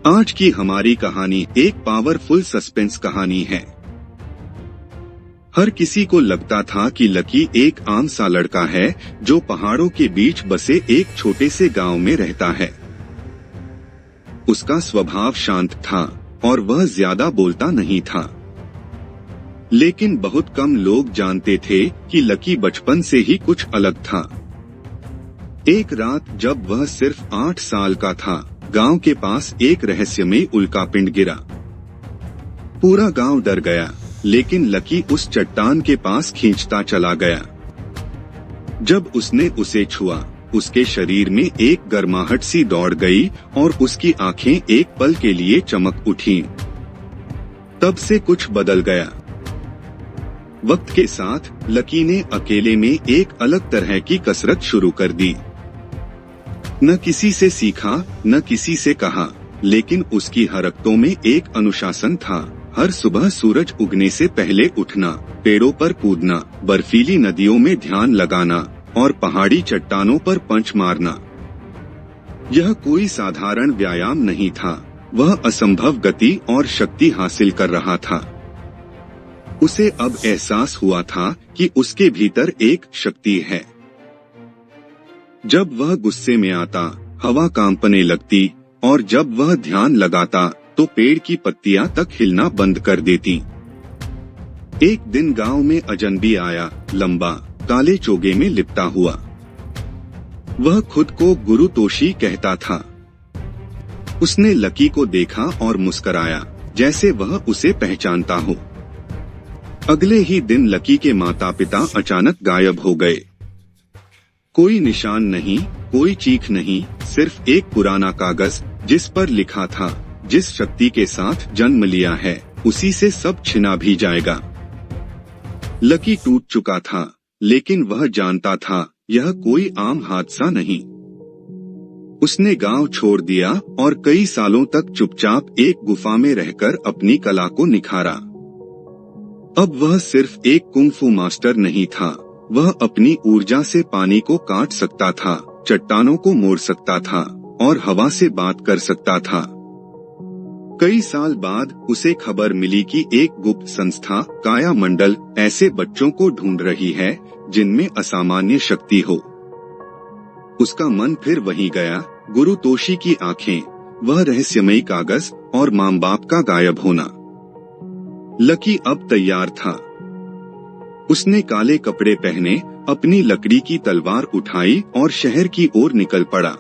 आज की हमारी कहानी एक पावरफुल सस्पेंस कहानी है। हर किसी को लगता था कि लकी एक आम सा लड़का है जो पहाड़ों के बीच बसे एक छोटे से गांव में रहता है। उसका स्वभाव शांत था और वह ज्यादा बोलता नहीं था। लेकिन बहुत कम लोग जानते थे कि लकी बचपन से ही कुछ अलग था। एक रात जब वह सिर्फ 8 साल का था, गांव के पास एक रहस्यमयी उल्कापिंड गिरा। पूरा गांव डर गया, लेकिन लकी उस चट्टान के पास खींचता चला गया। जब उसने उसे छुआ, उसके शरीर में एक गर्माहट सी दौड़ गई और उसकी आंखें एक पल के लिए चमक उठीं। तब से कुछ बदल गया। वक्त के साथ लकी ने अकेले में एक अलग तरह की कसरत शुरू कर दी। न किसी से सीखा, न किसी से कहा, लेकिन उसकी हरकतों में एक अनुशासन था। हर सुबह सूरज उगने से पहले उठना, पेड़ों पर कूदना, बर्फीली नदियों में ध्यान लगाना और पहाड़ी चट्टानों पर पंच मारना। यह कोई साधारण व्यायाम नहीं था, वह असंभव गति और शक्ति हासिल कर रहा था। उसे अब एहसास हुआ था कि उसके भीतर एक शक्ति है। जब वह गुस्से में आता, हवा कांपने लगती और जब वह ध्यान लगाता तो पेड़ की पत्तियां तक हिलना बंद कर देती। एक दिन गांव में अजनबी आया, लंबा, काले चोगे में लिपटा हुआ। वह खुद को गुरु तोशी कहता था। उसने लकी को देखा और मुस्कराया, जैसे वह उसे पहचानता हो। अगले ही दिन लकी के माता पिता अचानक गायब हो गए। कोई निशान नहीं, कोई चीख नहीं, सिर्फ एक पुराना कागज जिस पर लिखा था, जिस शक्ति के साथ जन्म लिया है उसी से सब छिना भी जाएगा। लकी टूट चुका था, लेकिन वह जानता था यह कोई आम हादसा नहीं। उसने गांव छोड़ दिया और कई सालों तक चुपचाप एक गुफा में रहकर अपनी कला को निखारा। अब वह सिर्फ एक कुंग-फू मास्टर नहीं था, वह अपनी ऊर्जा से पानी को काट सकता था, चट्टानों को मोड़ सकता था और हवा से बात कर सकता था। कई साल बाद उसे खबर मिली कि एक गुप्त संस्था, काया मंडल, ऐसे बच्चों को ढूंढ रही है जिनमें असामान्य शक्ति हो। उसका मन फिर वहीं गया, गुरु तोशी की आंखें, वह रहस्यमयी कागज और माँ बाप का गायब होना। लकी अब तैयार था। उसने काले कपड़े पहने, अपनी लकड़ी की तलवार उठाई और शहर की ओर निकल पड़ा।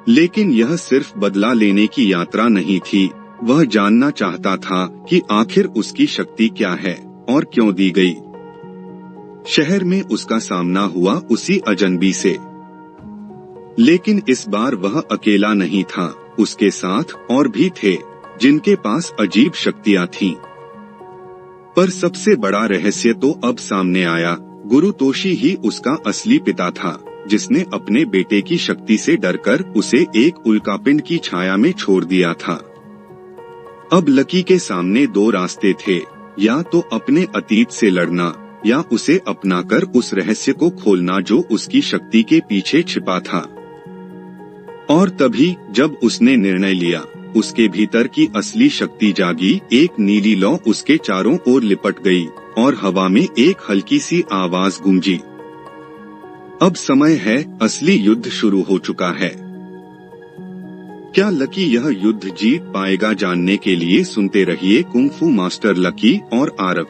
लेकिन यह सिर्फ बदला लेने की यात्रा नहीं थी, वह जानना चाहता था कि आखिर उसकी शक्ति क्या है और क्यों दी गई। शहर में उसका सामना हुआ उसी अजनबी से। लेकिन इस बार वह अकेला नहीं था, उसके साथ और भी थे जिनके पास अजीब शक्तियां थीं। पर सबसे बड़ा रहस्य तो अब सामने आया, गुरु तोशी ही उसका असली पिता था, जिसने अपने बेटे की शक्ति से डरकर उसे एक उल्कापिंड की छाया में छोड़ दिया था। अब लकी के सामने 2 रास्ते थे, या तो अपने अतीत से लड़ना या उसे अपनाकर उस रहस्य को खोलना जो उसकी शक्ति के पीछे छिपा था। और तभी जब उसने निर्णय लिया, उसके भीतर की असली शक्ति जागी। एक नीली लौ उसके चारों ओर लिपट गई और हवा में एक हल्की सी आवाज गूंजी। अब समय है, असली युद्ध शुरू हो चुका है। क्या लकी यह युद्ध जीत पाएगा? जानने के लिए सुनते रहिए कुंग फू मास्टर लकी और आरव।